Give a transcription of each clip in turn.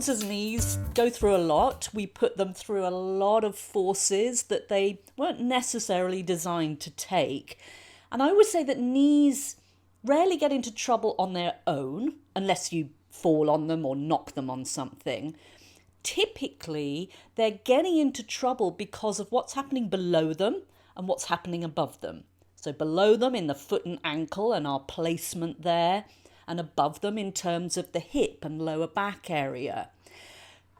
as knees go through a lot. We put them through a lot of forces that they weren't necessarily designed to take. And I always say that knees rarely get into trouble on their own, unless you fall on them or knock them on something. Typically, they're getting into trouble because of what's happening below them and what's happening above them. So below them in the foot and ankle and our placement there, and above them in terms of the hip and lower back area.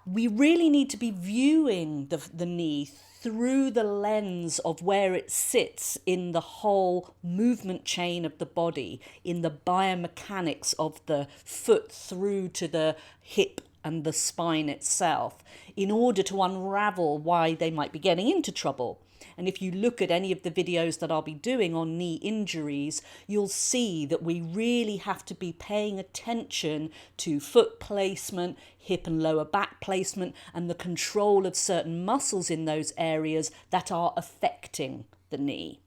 We really need to be viewing the knee through the lens of where it sits in the whole movement chain of the body, in the biomechanics of the foot through to the hip and the spine itself, in order to unravel why they might be getting into trouble. And if you look at any of the videos that I'll be doing on knee injuries, you'll see that we really have to be paying attention to foot placement, hip and lower back placement, and the control of certain muscles in those areas that are affecting the knee.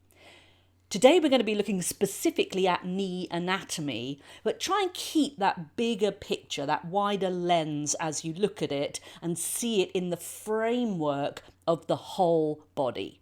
Today we're going to be looking specifically at knee anatomy, but try and keep that bigger picture, that wider lens as you look at it and see it in the framework of the whole body.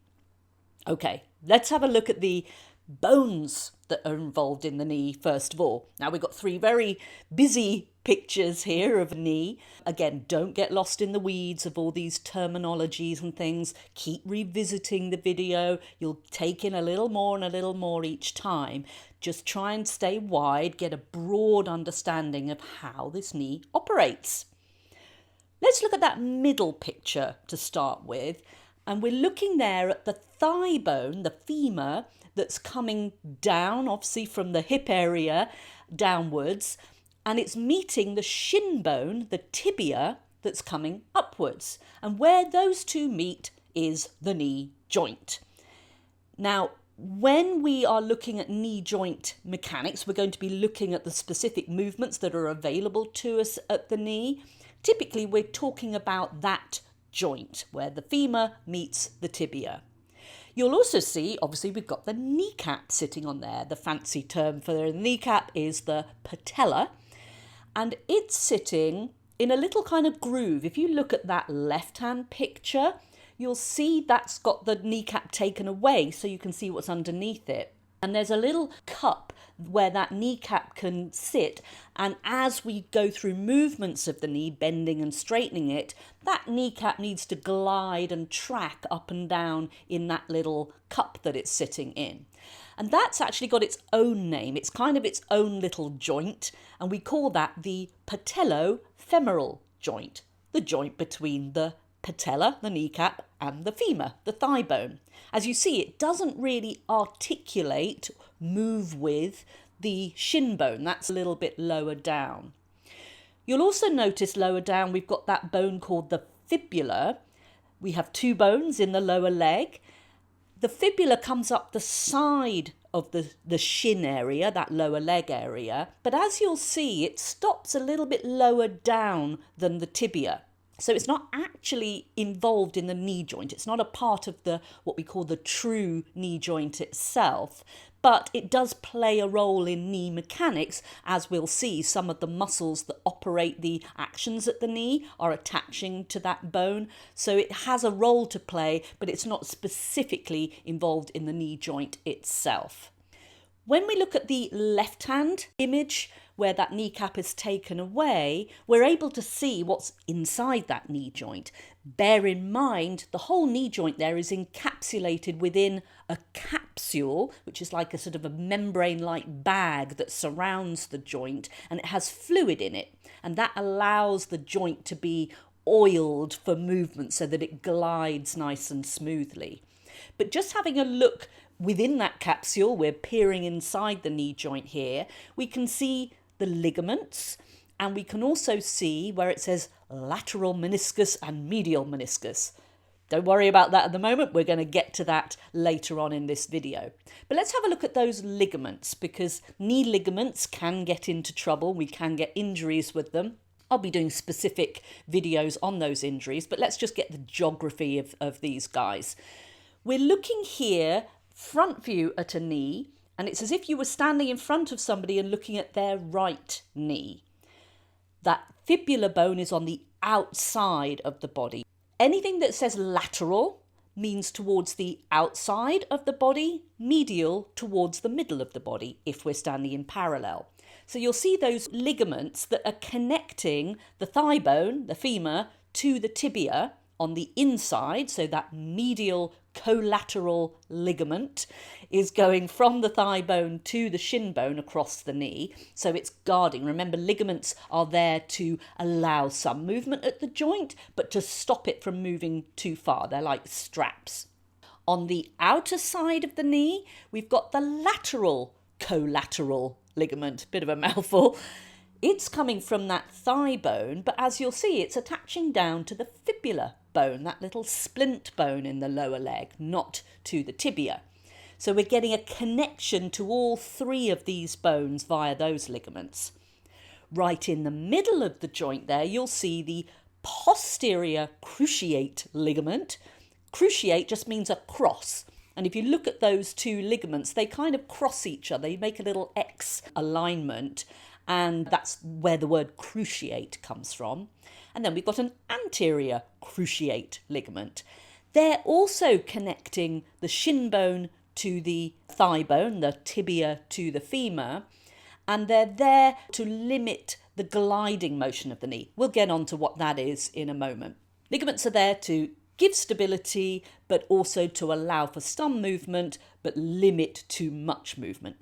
Okay, let's have a look at the bones that are involved in the knee first of all. Now we've got three very busy pictures here of a knee. Again, don't get lost in the weeds of all these terminologies and things. Keep revisiting the video. You'll take in a little more and a little more each time. Just try and stay wide, get a broad understanding of how this knee operates. Let's look at that middle picture to start with. And we're looking there at the thigh bone, the femur, that's coming down, obviously from the hip area downwards, and it's meeting the shin bone, the tibia, that's coming upwards. And where those two meet is the knee joint. Now, when we are looking at knee joint mechanics, we're going to be looking at the specific movements that are available to us at the knee. Typically, we're talking about that joint where the femur meets the tibia. You'll also see, obviously, we've got the kneecap sitting on there. The fancy term for the kneecap is the patella, and it's sitting in a little kind of groove. If you look at that left-hand picture, you'll see that's got the kneecap taken away so you can see what's underneath it. And there's a little cup where that kneecap can sit, and as we go through movements of the knee, bending and straightening it, that kneecap needs to glide and track up and down in that little cup that it's sitting in. And that's actually got its own name. It's kind of its own little joint, and we call that the patellofemoral joint, the joint between the patella, the kneecap, and the femur, the thigh bone. As you see, it doesn't really articulate, move with the shin bone. That's a little bit lower down. You'll also notice lower down we've got that bone called the fibula. We have two bones in the lower leg. The fibula comes up the side of the shin area, that lower leg area. But as you'll see, it stops a little bit lower down than the tibia. So it's not actually involved in the knee joint. It's not a part of what we call the true knee joint itself, but it does play a role in knee mechanics. As we'll see, some of the muscles that operate the actions at the knee are attaching to that bone. So it has a role to play, but it's not specifically involved in the knee joint itself. When we look at the left-hand image, where that kneecap is taken away, we're able to see what's inside that knee joint. Bear in mind, the whole knee joint there is encapsulated within a capsule, which is like a sort of a membrane-like bag that surrounds the joint, and it has fluid in it. And that allows the joint to be oiled for movement so that it glides nice and smoothly. But just having a look within that capsule, we're peering inside the knee joint here, we can see the ligaments, and we can also see where it says lateral meniscus and medial meniscus. Don't worry about that at the moment. We're going to get to that later on in this video. But let's have a look at those ligaments, because knee ligaments can get into trouble. We can get injuries with them. I'll be doing specific videos on those injuries, but let's just get the geography of these guys. We're looking here, front view at a knee, and it's as if you were standing in front of somebody and looking at their right knee. That fibula bone is on the outside of the body. Anything that says lateral means towards the outside of the body, medial towards the middle of the body, if we're standing in parallel. So you'll see those ligaments that are connecting the thigh bone, the femur, to the tibia on the inside. So that medial collateral ligament is going from the thigh bone to the shin bone across the knee. So it's guarding. Remember, ligaments are there to allow some movement at the joint, but to stop it from moving too far. They're like straps. On the outer side of the knee, we've got the lateral collateral ligament, bit of a mouthful. It's coming from that thigh bone, but as you'll see, it's attaching down to the fibula bone, that little splint bone in the lower leg, not to the tibia. So we're getting a connection to all three of these bones via those ligaments. Right in the middle of the joint there, you'll see the posterior cruciate ligament. Cruciate just means a cross. And if you look at those two ligaments, they kind of cross each other. You make a little X alignment, and that's where the word cruciate comes from. And then we've got an anterior cruciate ligament. They're also connecting the shin bone to the thigh bone, the tibia to the femur, and they're there to limit the gliding motion of the knee. We'll get on to what that is in a moment. Ligaments are there to give stability, but also to allow for some movement, but limit too much movement.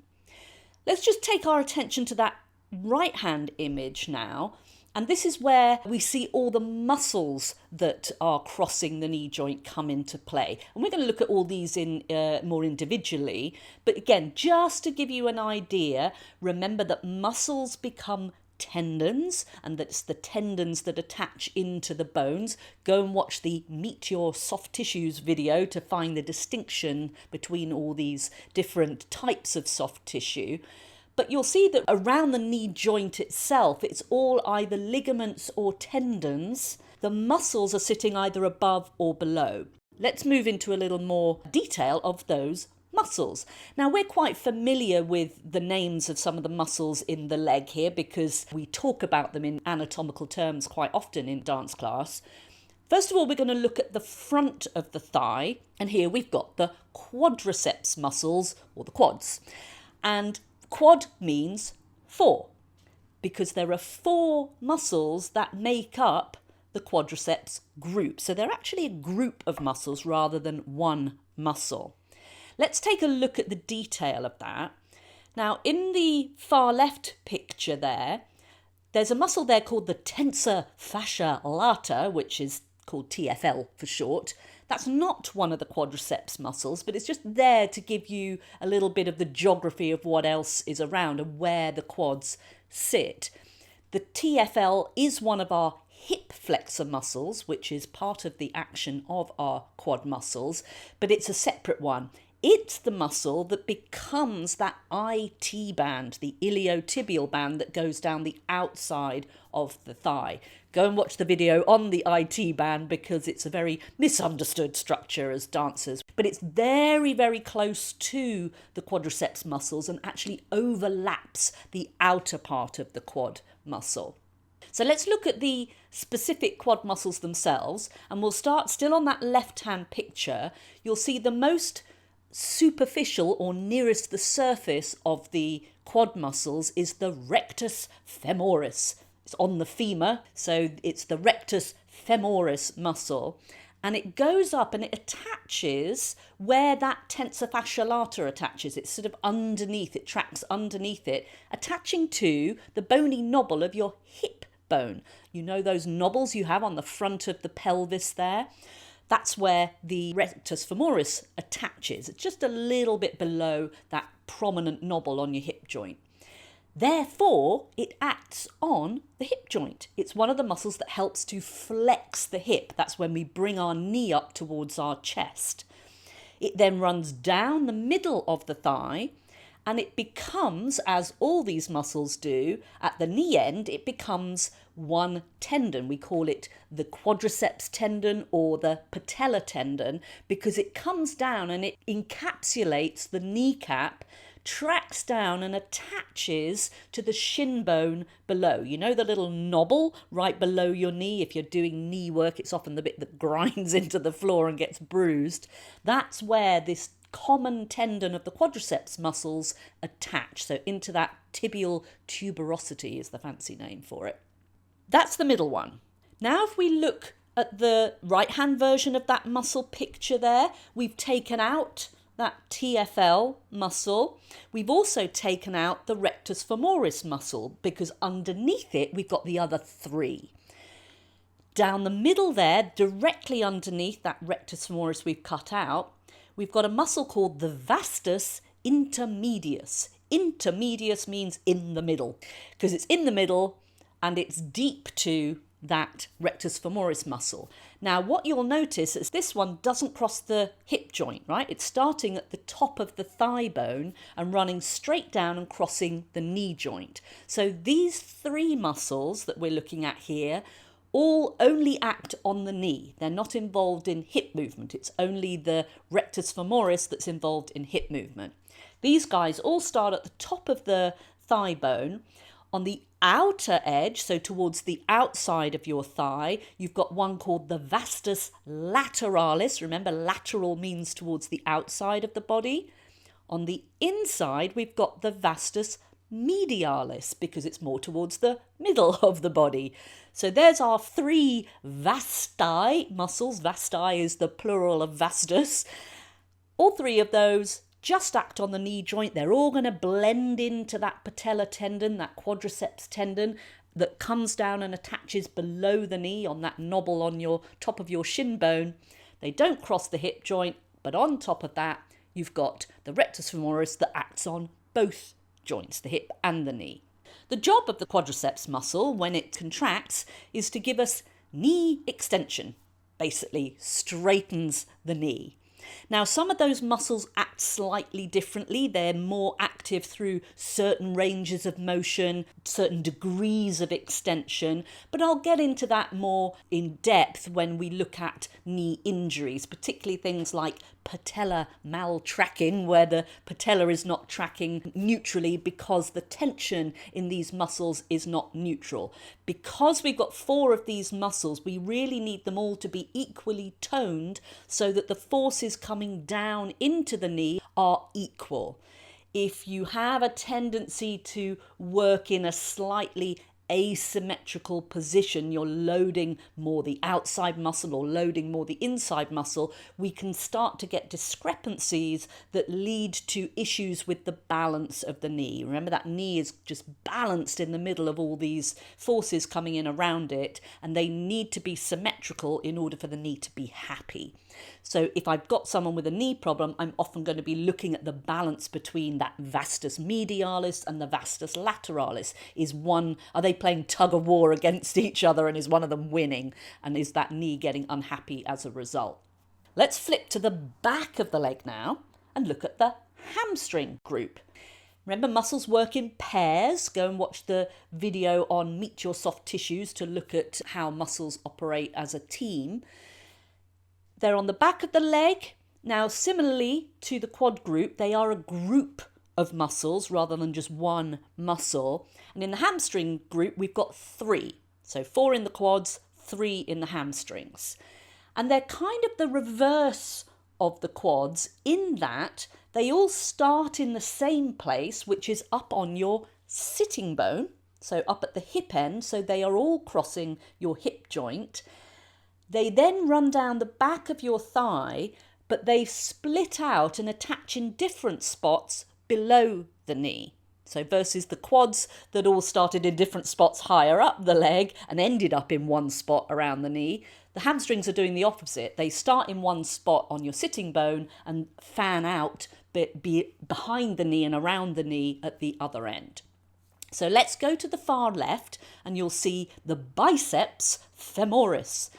Let's just take our attention to that right hand image now. And this is where we see all the muscles that are crossing the knee joint come into play. And we're going to look at all these in more individually. But again, just to give you an idea, remember that muscles become tendons, and that's the tendons that attach into the bones. Go and watch the Meet Your Soft Tissues video to find the distinction between all these different types of soft tissue. But you'll see that around the knee joint itself, it's all either ligaments or tendons. The muscles are sitting either above or below. Let's move into a little more detail of those muscles. Now, we're quite familiar with the names of some of the muscles in the leg here because we talk about them in anatomical terms quite often in dance class. First of all, we're going to look at the front of the thigh, and here we've got the quadriceps muscles, or the quads. And quad means 4, because there are 4 muscles that make up the quadriceps group. So they're actually a group of muscles rather than one muscle. Let's take a look at the detail of that. Now, in the far left picture there's a muscle there called the tensor fascia lata, which is called TFL for short. That's not one of the quadriceps muscles, but it's just there to give you a little bit of the geography of what else is around and where the quads sit. The TFL is one of our hip flexor muscles, which is part of the action of our quad muscles, but it's a separate one. It's the muscle that becomes that IT band, the iliotibial band that goes down the outside of the thigh. Go and watch the video on the IT band because it's a very misunderstood structure as dancers. But it's very, very close to the quadriceps muscles and actually overlaps the outer part of the quad muscle. So let's look at the specific quad muscles themselves, and we'll start still on that left-hand picture. You'll see the most superficial or nearest the surface of the quad muscles is the rectus femoris. It's on the femur, so it's the rectus femoris muscle, and it goes up and it attaches where that tensor fascia lata attaches. It's sort of underneath, it tracks underneath it, attaching to the bony knobble of your hip bone. You know those knobbles you have on the front of the pelvis there? That's where the rectus femoris attaches. It's just a little bit below that prominent knobble on your hip joint. Therefore, it acts on the hip joint. It's one of the muscles that helps to flex the hip. That's when we bring our knee up towards our chest. It then runs down the middle of the thigh, and it becomes, as all these muscles do, at the knee end, it becomes one tendon. We call it the quadriceps tendon or the patella tendon because it comes down and it encapsulates the kneecap tracks down and attaches to the shin bone below. You know the little knobble right below your knee? If you're doing knee work, it's often the bit that grinds into the floor and gets bruised. That's where this common tendon of the quadriceps muscles attach. So into that tibial tuberosity is the fancy name for it. That's the middle one. Now if we look at the right-hand version of that muscle picture there, we've taken out that TFL muscle. We've also taken out the rectus femoris muscle because underneath it we've got the other three. Down the middle there, directly underneath that rectus femoris we've cut out, we've got a muscle called the vastus intermedius. Intermedius means in the middle because it's in the middle and it's deep to that rectus femoris muscle. Now what you'll notice is this one doesn't cross the hip joint, right? It's starting at the top of the thigh bone and running straight down and crossing the knee joint. So these three muscles that we're looking at here all only act on the knee. They're not involved in hip movement. It's only the rectus femoris that's involved in hip movement. These guys all start at the top of the thigh bone. On the outer edge, so towards the outside of your thigh, you've got one called the vastus lateralis. Remember, lateral means towards the outside of the body. On the inside, we've got the vastus medialis because it's more towards the middle of the body. So there's our three vasti muscles. Vasti is the plural of vastus. All three of those just act on the knee joint. They're all going to blend into that patella tendon, that quadriceps tendon that comes down and attaches below the knee on that knobble on your top of your shin bone. They don't cross the hip joint, but on top of that, you've got the rectus femoris that acts on both joints, the hip and the knee. The job of the quadriceps muscle when it contracts is to give us knee extension, basically straightens the knee. Now, some of those muscles act slightly differently. They're more active through certain ranges of motion, certain degrees of extension, but I'll get into that more in depth when we look at knee injuries, particularly things like patella maltracking, where the patella is not tracking neutrally because the tension in these muscles is not neutral. Because we've got four of these muscles, we really need them all to be equally toned so that the forces coming down into the knee are equal. If you have a tendency to work in a slightly asymmetrical position, you're loading more the outside muscle or loading more the inside muscle, we can start to get discrepancies that lead to issues with the balance of the knee. Remember, that knee is just balanced in the middle of all these forces coming in around it, and they need to be symmetrical in order for the knee to be happy. So if I've got someone with a knee problem, I'm often going to be looking at the balance between that vastus medialis and the vastus lateralis. Are they playing tug of war against each other, and is one of them winning? And is that knee getting unhappy as a result? Let's flip to the back of the leg now and look at the hamstring group. Remember, muscles work in pairs. Go and watch the video on Meet Your Soft Tissues to look at how muscles operate as a team. They're on the back of the leg. Now, similarly to the quad group, they are a group of muscles rather than just one muscle. And in the hamstring group, we've got three. So 4 in the quads, 3 in the hamstrings. And they're kind of the reverse of the quads in that they all start in the same place, which is up on your sitting bone. So up at the hip end, so they are all crossing your hip joint. They then run down the back of your thigh, but they split out and attach in different spots below the knee. So versus the quads that all started in different spots higher up the leg and ended up in one spot around the knee, the hamstrings are doing the opposite. They start in one spot on your sitting bone and fan out behind the knee and around the knee at the other end. So let's go to the far left and you'll see the biceps femoris.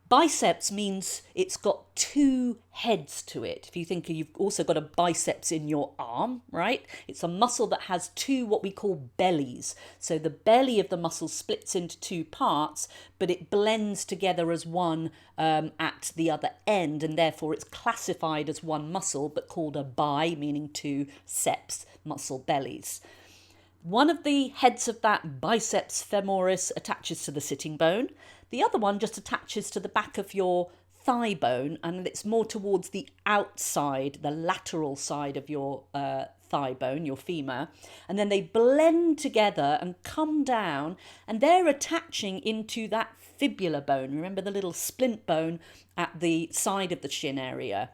Biceps means it's got two heads to it. If you think you've also got a biceps in your arm, right? It's a muscle that has two what we call bellies. So the belly of the muscle splits into two parts, but it blends together as one at the other end, and therefore it's classified as one muscle, but called a bi, meaning two seps, muscle bellies. One of the heads of that biceps femoris attaches to the sitting bone. The other one just attaches to the back of your thigh bone, and it's more towards the outside, the lateral side of your thigh bone, your femur. And then they blend together and come down, and they're attaching into that fibula bone. Remember the little splint bone at the side of the shin area.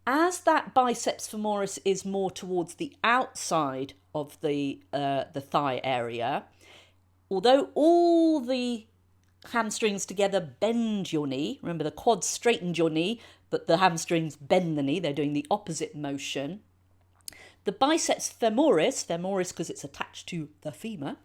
As that biceps femoris is more towards the outside of the thigh area, although all the hamstrings together bend your knee. Remember, the quads straightened your knee, but the hamstrings bend the knee. They're doing the opposite motion. The biceps femoris because it's attached to the femur,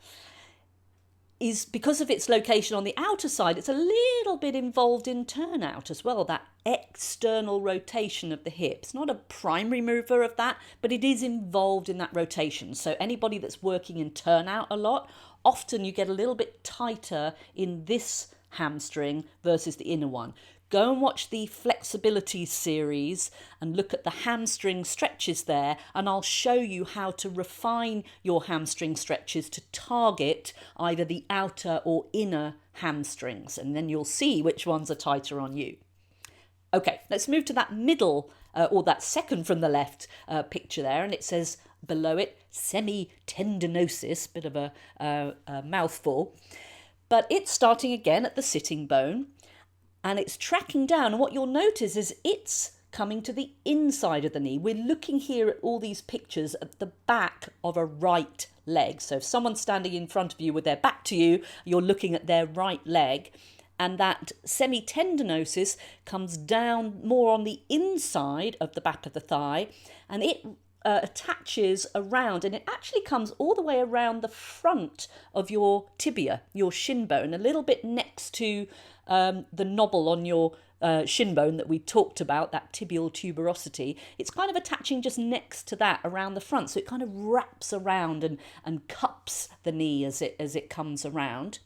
is because of its location on the outer side, it's a little bit involved in turnout as well, that external rotation of the hip. It's not a primary mover of that, but it is involved in that rotation. So anybody that's working in turnout a lot, often you get a little bit tighter in this hamstring versus the inner one. Go and watch the flexibility series and look at the hamstring stretches there, and I'll show you how to refine your hamstring stretches to target either the outer or inner hamstrings, and then you'll see which ones are tighter on you. Okay, let's move to that middle, or that second from the left picture there, and it says below it, semitendinosus, bit of a mouthful, but it's starting again at the sitting bone, and it's tracking down, and what you'll notice is it's coming to the inside of the knee. We're looking here at all these pictures at the back of a right leg. So if someone's standing in front of you with their back to you, you're looking at their right leg, and that semitendinosus comes down more on the inside of the back of the thigh, and it attaches around, and it actually comes all the way around the front of your tibia, your shin bone, a little bit next to the knobble on your shin bone that we talked about, that tibial tuberosity. It's kind of attaching just next to that around the front, so it kind of wraps around and cups the knee as it comes around.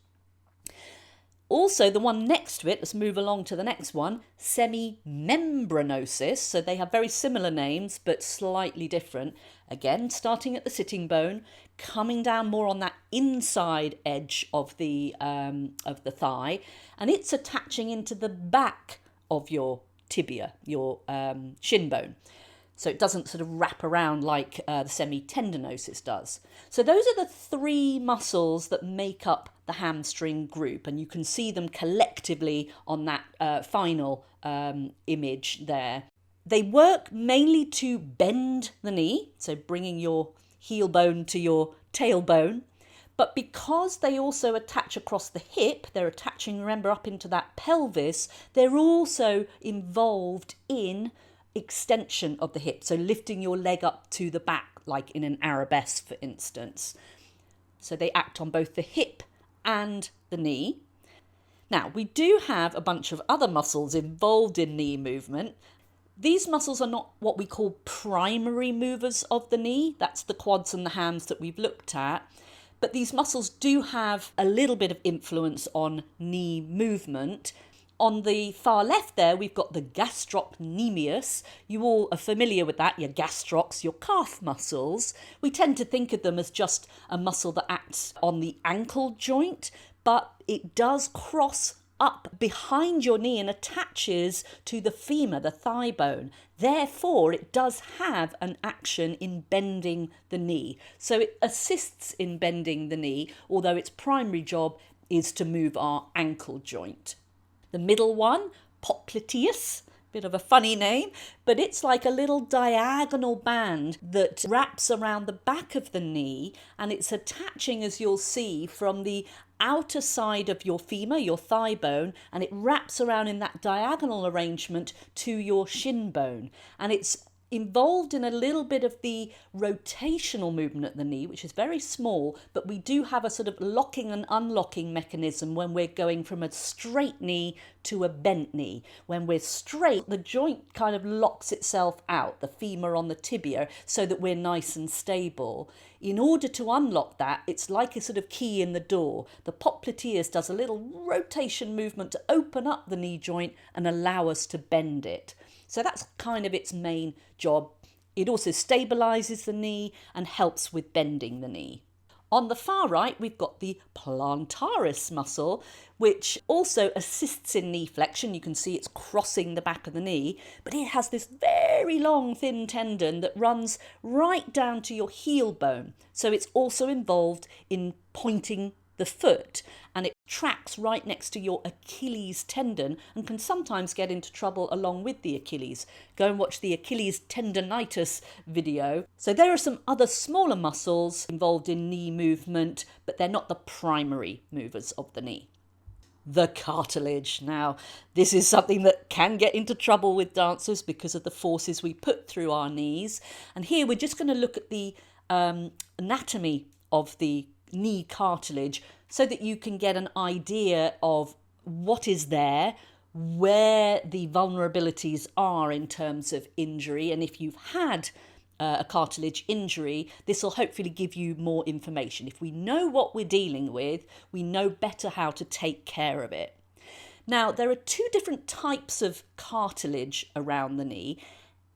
Also, the one next to it, let's move along to the next one, semimembranosus. So they have very similar names, but slightly different. Again, starting at the sitting bone, coming down more on that inside edge of the thigh, and it's attaching into the back of your tibia, your shin bone. So it doesn't sort of wrap around like the semitendinosus does. So those are the three muscles that make up the hamstring group, and you can see them collectively on that final image there. They work mainly to bend the knee, so bringing your heel bone to your tailbone, but because they also attach across the hip, they're attaching, remember, up into that pelvis, they're also involved in extension of the hip, so lifting your leg up to the back, like in an arabesque, for instance. So they act on both the hip and the knee. Now, we do have a bunch of other muscles involved in knee movement. These muscles are not what we call primary movers of the knee. That's the quads and the hams that we've looked at. But these muscles do have a little bit of influence on knee movement. On the far left there, we've got the gastrocnemius. You all are familiar with that, your gastrocs, your calf muscles. We tend to think of them as just a muscle that acts on the ankle joint, but it does cross up behind your knee and attaches to the femur, the thigh bone. Therefore, it does have an action in bending the knee. So it assists in bending the knee, although its primary job is to move our ankle joint. The middle one, popliteus, bit of a funny name, but it's like a little diagonal band that wraps around the back of the knee, and it's attaching, as you'll see, from the outer side of your femur, your thigh bone, and it wraps around in that diagonal arrangement to your shin bone, and it's involved in a little bit of the rotational movement at the knee, which is very small, but we do have a sort of locking and unlocking mechanism when we're going from a straight knee to a bent knee. When we're straight, the joint kind of locks itself out, the femur on the tibia, so that we're nice and stable. In order to unlock that, it's like a sort of key in the door. The popliteus does a little rotation movement to open up the knee joint and allow us to bend it. So that's kind of its main job. It also stabilises the knee and helps with bending the knee. On the far right, we've got the plantaris muscle, which also assists in knee flexion. You can see it's crossing the back of the knee, but it has this very long, thin tendon that runs right down to your heel bone. So it's also involved in pointing the foot, and it tracks right next to your Achilles tendon and can sometimes get into trouble along with the Achilles. Go and watch the Achilles tendonitis video. So there are some other smaller muscles involved in knee movement, but they're not the primary movers of the knee. The cartilage. Now, this is something that can get into trouble with dancers because of the forces we put through our knees. And here we're just going to look at the anatomy of the knee cartilage so that you can get an idea of what is there, where the vulnerabilities are in terms of injury, and if you've had a cartilage injury, this will hopefully give you more information. If we know what we're dealing with, we know better how to take care of it. Now, there are two different types of cartilage around the knee.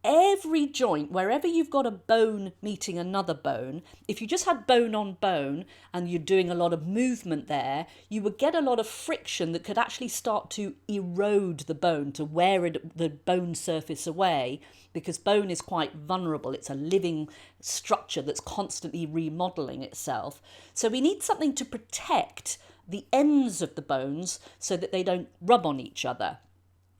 Every joint, wherever you've got a bone meeting another bone, if you just had bone on bone and you're doing a lot of movement there, you would get a lot of friction that could actually start to erode the bone, to wear the bone surface away, because bone is quite vulnerable. It's a living structure that's constantly remodeling itself. So we need something to protect the ends of the bones so that they don't rub on each other.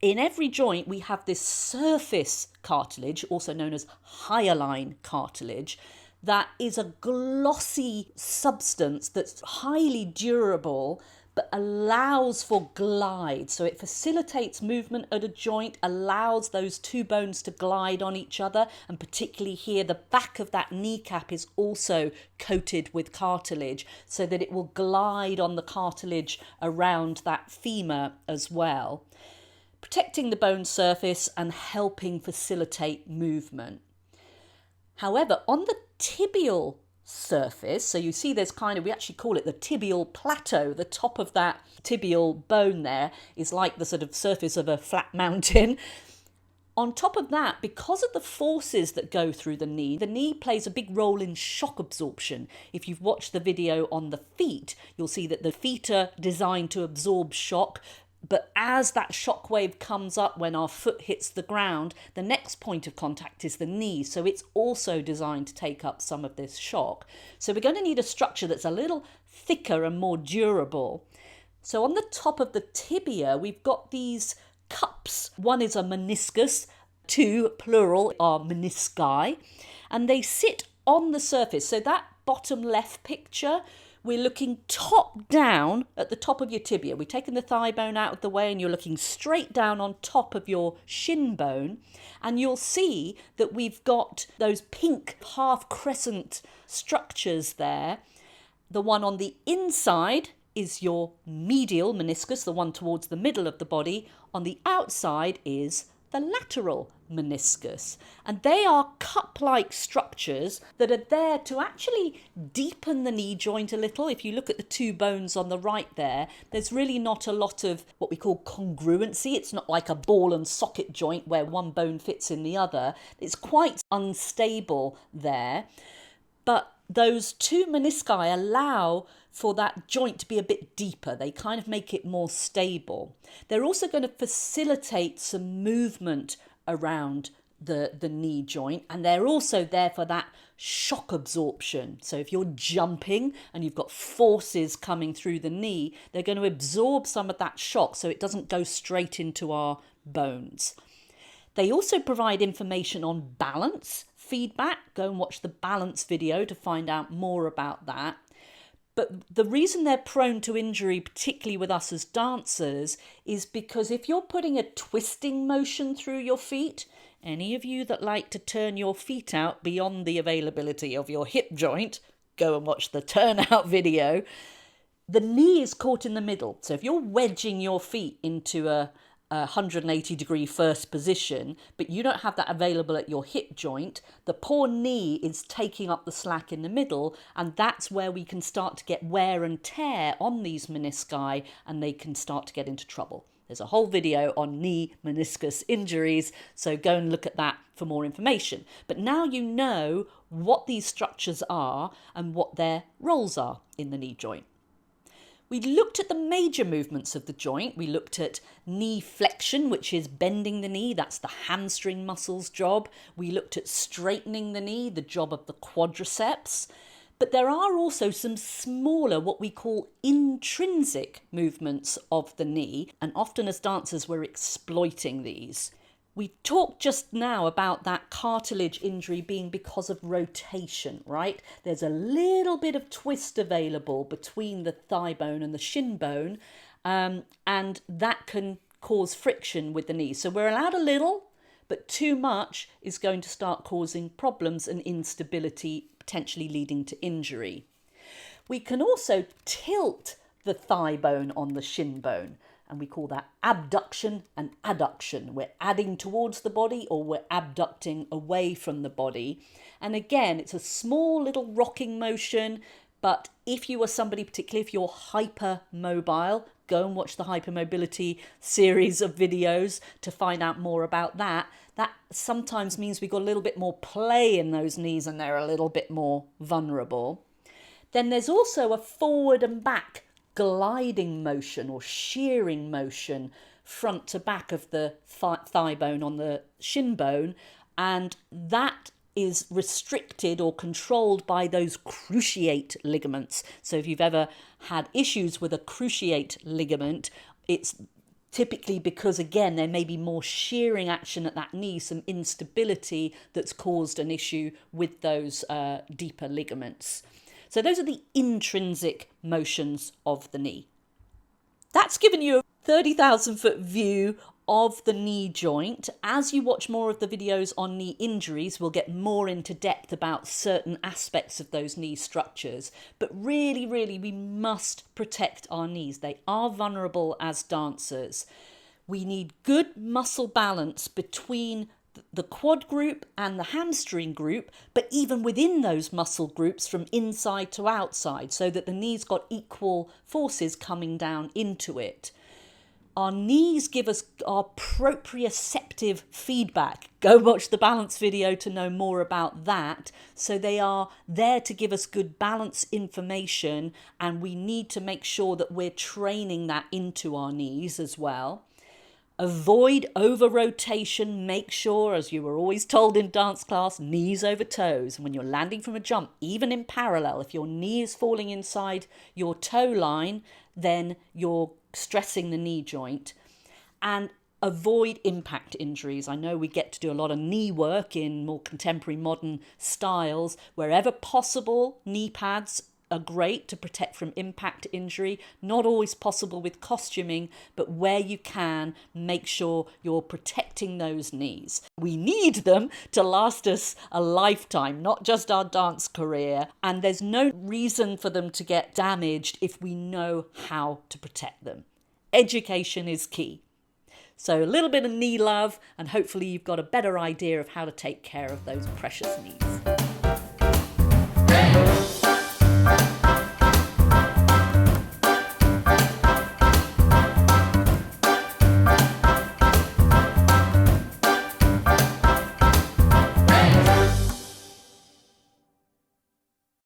In every joint, we have this surface cartilage, also known as hyaline cartilage, that is a glossy substance that's highly durable but allows for glide. So it facilitates movement at a joint, allows those two bones to glide on each other, and particularly here, the back of that kneecap is also coated with cartilage so that it will glide on the cartilage around that femur as well, protecting the bone surface and helping facilitate movement. However, on the tibial surface, so you see there's we actually call it the tibial plateau, the top of that tibial bone there is like the sort of surface of a flat mountain. On top of that, because of the forces that go through the knee plays a big role in shock absorption. If you've watched the video on the feet, you'll see that the feet are designed to absorb shock. But as that shock wave comes up when our foot hits the ground, the next point of contact is the knee. So it's also designed to take up some of this shock. So we're going to need a structure that's a little thicker and more durable. So on the top of the tibia, we've got these cups. One is a meniscus, two, plural, are menisci, and they sit on the surface. So that bottom left picture, we're looking top down at the top of your tibia. We've taken the thigh bone out of the way and you're looking straight down on top of your shin bone. And you'll see that we've got those pink half crescent structures there. The one on the inside is your medial meniscus, the one towards the middle of the body. On the outside is the lateral meniscus. And they are cup-like structures that are there to actually deepen the knee joint a little. If you look at the two bones on the right there, there's really not a lot of what we call congruency. It's not like a ball and socket joint where one bone fits in the other. It's quite unstable there. But those two menisci allow for that joint to be a bit deeper. They kind of make it more stable. They're also going to facilitate some movement around the knee joint, and they're also there for that shock absorption. So if you're jumping and you've got forces coming through the knee, they're going to absorb some of that shock so it doesn't go straight into our bones. They also provide information on balance feedback. Go and watch the balance video to find out more about that. But the reason they're prone to injury, particularly with us as dancers, is because if you're putting a twisting motion through your feet, any of you that like to turn your feet out beyond the availability of your hip joint, go and watch the turnout video. The knee is caught in the middle. So if you're wedging your feet into a 180-degree first position, but you don't have that available at your hip joint, the poor knee is taking up the slack in the middle, and that's where we can start to get wear and tear on these menisci, and they can start to get into trouble. There's a whole video on knee meniscus injuries, so go and look at that for more information. But now you know what these structures are and what their roles are in the knee joint. We looked at the major movements of the joint. We looked at knee flexion, which is bending the knee. That's the hamstring muscle's job. We looked at straightening the knee, the job of the quadriceps. But there are also some smaller, what we call intrinsic movements of the knee. And often as dancers, we're exploiting these. We talked just now about that cartilage injury being because of rotation, right? There's a little bit of twist available between the thigh bone and the shin bone, and that can cause friction with the knee. So we're allowed a little, but too much is going to start causing problems and instability, potentially leading to injury. We can also tilt the thigh bone on the shin bone. And we call that abduction and adduction. We're adding towards the body or we're abducting away from the body. And again, it's a small little rocking motion. But if you are somebody, particularly if you're hypermobile, go and watch the hypermobility series of videos to find out more about that. That sometimes means we've got a little bit more play in those knees and they're a little bit more vulnerable. Then there's also a forward and back gliding motion or shearing motion front to back of the thigh bone on the shin bone, and that is restricted or controlled by those cruciate ligaments. So if you've ever had issues with a cruciate ligament, it's typically because, again, there may be more shearing action at that knee, some instability that's caused an issue with those deeper ligaments. So those are the intrinsic motions of the knee. That's given you a 30,000-foot view of the knee joint. As you watch more of the videos on knee injuries, we'll get more into depth about certain aspects of those knee structures. But really, we must protect our knees. They are vulnerable as dancers. We need good muscle balance between the quad group and the hamstring group, but even within those muscle groups from inside to outside, so that the knee's got equal forces coming down into it. Our knees give us our proprioceptive feedback. Go watch the balance video to know more about that. So they are there to give us good balance information, and we need to make sure that we're training that into our knees as well. Avoid over-rotation. Make sure, as you were always told in dance class, knees over toes. And when you're landing from a jump, even in parallel, if your knee is falling inside your toe line, then you're stressing the knee joint. And avoid impact injuries. I know we get to do a lot of knee work in more contemporary modern styles. Wherever possible, knee pads are great to protect from impact injury. Not always possible with costuming, but where you can, make sure you're protecting those knees. We need them to last us a lifetime, not just our dance career, and there's no reason for them to get damaged if we know how to protect them. Education is key. So a little bit of knee love, and hopefully you've got a better idea of how to take care of those precious knees.